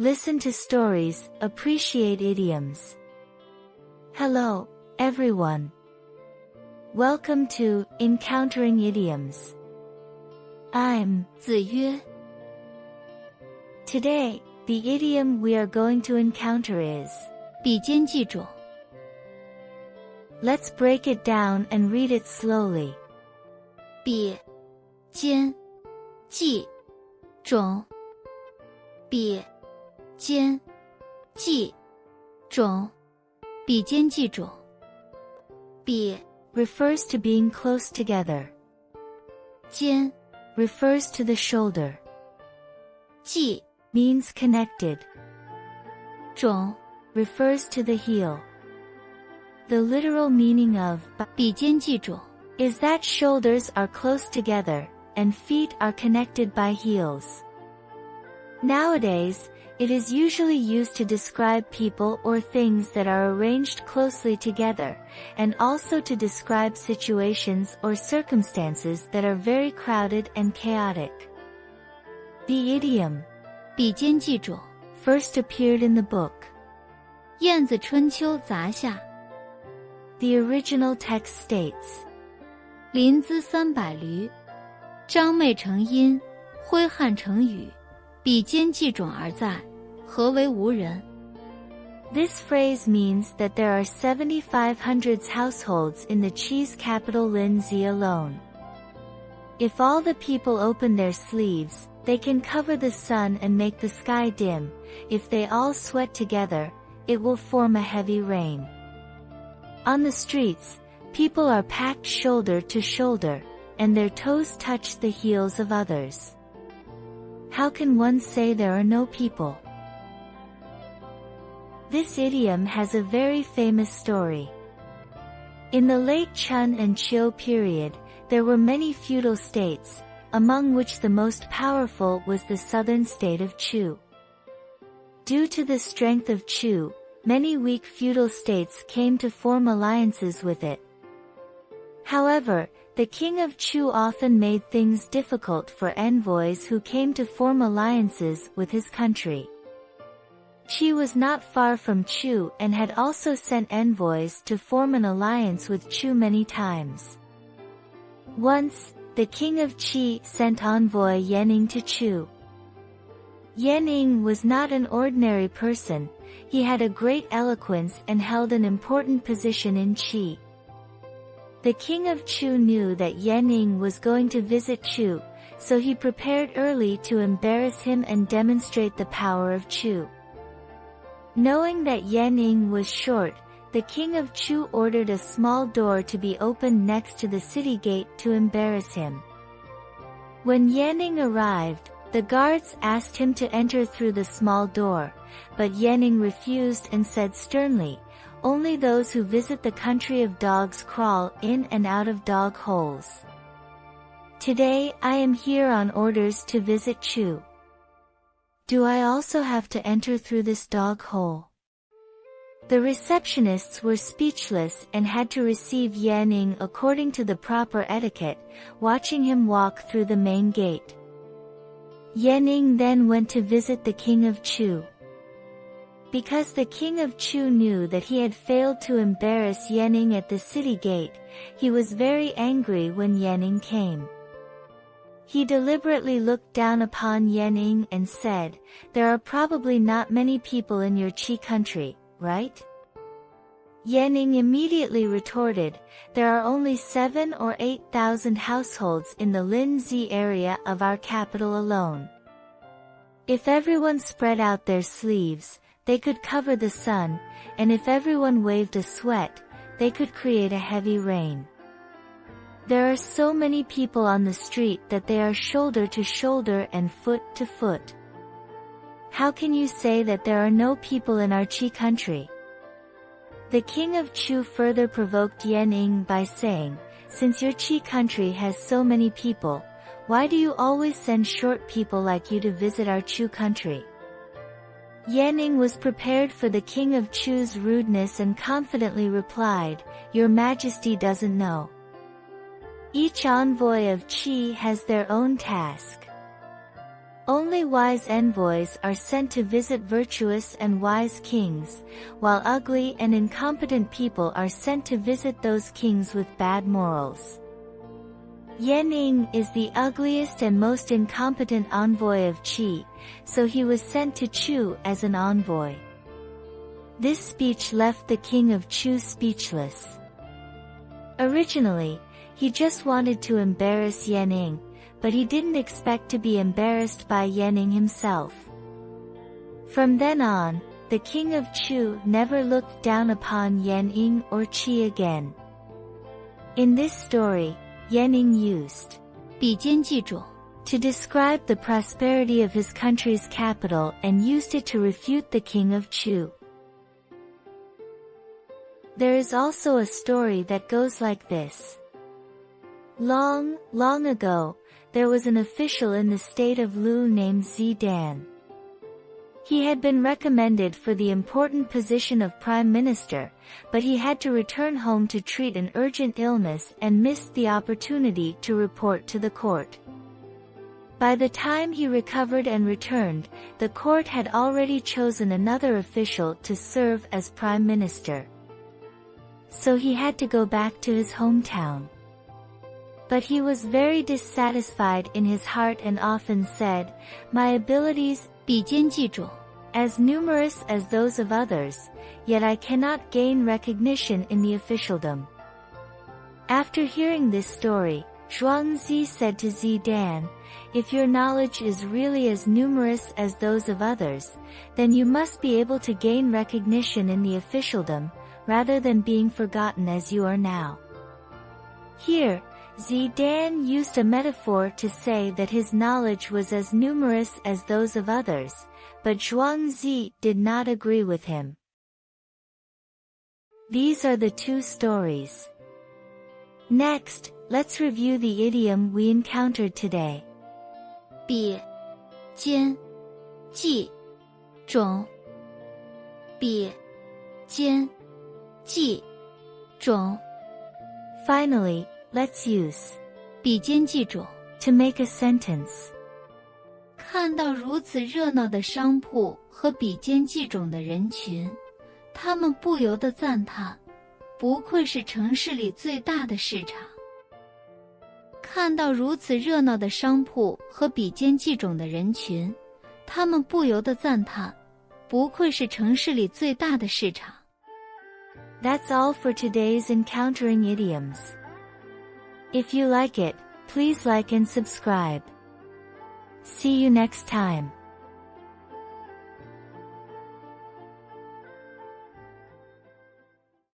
Listen to stories, appreciate idioms. Hello, everyone. Welcome to Encountering Idioms. I'm 子曰 Today, the idiom we are going to encounter is 比肩继踵 Let's break it down and read it slowly. 比肩继踵比肩继踵比肩继踵比 refers to being close together. 肩 refers to the shoulder. 继 means connected. 踵 refers to the heel. The literal meaning of 比肩继踵 is that shoulders are close together, and feet are connected by heels. Nowadays, it is usually used to describe people or things that are arranged closely together, and also to describe situations or circumstances that are very crowded and chaotic. The idiom 比肩继踵 first appeared in the book 燕子春秋杂下 The original text states, 临淄300驴张袂成阴挥汗成雨比肩继踵而在何为无人 This phrase means that there are 7,500 households in the Chi's capital Linzi alone. If all the people open their sleeves, they can cover the sun and make the sky dim. If they all sweat together, it will form a heavy rain. On the streets, people are packed shoulder to shoulder, and their toes touch the heels of others. How can one say there are no people? This idiom has a very famous story. In the late Chun and Qiu period, there were many feudal states, among which the most powerful was the southern state of Chu. Due to the strength of Chu, many weak feudal states came to form alliances with it. However, the king of Chu often made things difficult for envoys who came to form alliances with his country. Qi was not far from Chu and had also sent envoys to form an alliance with Chu many times. Once, the king of Qi sent envoy Yanning to Chu. Yanning was not an ordinary person, he had a great eloquence and held an important position in Qi. The king of Chu knew that Yanning was going to visit Chu, so he prepared early to embarrass him and demonstrate the power of Chu. Knowing that Yanning was short, the king of Chu ordered a small door to be opened next to the city gate to embarrass him. When Yanning arrived, the guards asked him to enter through the small door, but Yanning refused and said sternly, "Only those who visit the country of dogs crawl in and out of dog holes. Today I am here on orders to visit Chu. Do I also have to enter through this dog hole?" The receptionists were speechless and had to receive Yanning according to the proper etiquette, watching him walk through the main gate. Yanning then went to visit the king of Chu. Because the king of Chu knew that he had failed to embarrass Yanning at the city gate, he was very angry when Yanning came. He deliberately looked down upon Yanning and said, "There are probably not many people in your Qi country, right?" Yanning immediately retorted, "There are only 7,000 or 8,000 households in the Linzi area of our capital alone. If everyone spread out their sleeves, they could cover the sun, and if everyone waved a sweat, they could create a heavy rain. There are so many people on the street that they are shoulder to shoulder and foot to foot. How can you say that there are no people in our Qi country?" The king of Chu further provoked Yanning by saying, "Since your Qi country has so many people, why do you always send short people like you to visit our Chu country?" Yanning was prepared for the king of Chu's rudeness and confidently replied, "Your Majesty doesn't know. Each envoy of Qi has their own task. Only wise envoys are sent to visit virtuous and wise kings, while ugly and incompetent people are sent to visit those kings with bad morals. Yanning is the ugliest and most incompetent envoy of Qi, so he was sent to Chu as an envoy. This speech left the king of Chu speechless. Originally, he just wanted to embarrass Yanning, but he didn't expect to be embarrassed by Yanning himself. From then on, the king of Chu never looked down upon Yanning or Qi again. In this story, Yanning used 比肩继踵 to describe the prosperity of his country's capital and used it to refute the king of Chu. There is also a story that goes like this. Long, long ago, there was an official in the state of Lu named Zidan. He had been recommended for the important position of prime minister, but he had to return home to treat an urgent illness and missed the opportunity to report to the court. By the time he recovered and returned, the court had already chosen another official to serve as prime minister. So he had to go back to his hometown. But he was very dissatisfied in his heart and often said, "My abilities 比肩继踵 as numerous as those of others, yet I cannot gain recognition in the officialdom." After hearing this story, Zhuangzi said to Zidan, "If your knowledge is really as numerous as those of others, then you must be able to gain recognition in the officialdom, rather than being forgotten as you are now." Here, Zidan used a metaphor to say that his knowledge was as numerous as those of others, but Zhuangzi did not agree with him. These are the two stories. Next, let's review the idiom we encountered today. 比肩继踵比肩继踵 Finally, let's use 比肩继踵 to make a sentence. 看到如此热闹的商铺和比肩继踵的人群，他们不由得赞叹，不愧是城市里最大的市场。看到如此热闹的商铺和比肩继踵的人群，他们不由得赞叹，不愧是城市里最大的市场。That's all for today's Encountering Idioms. If you like it, please like and subscribe. See you next time.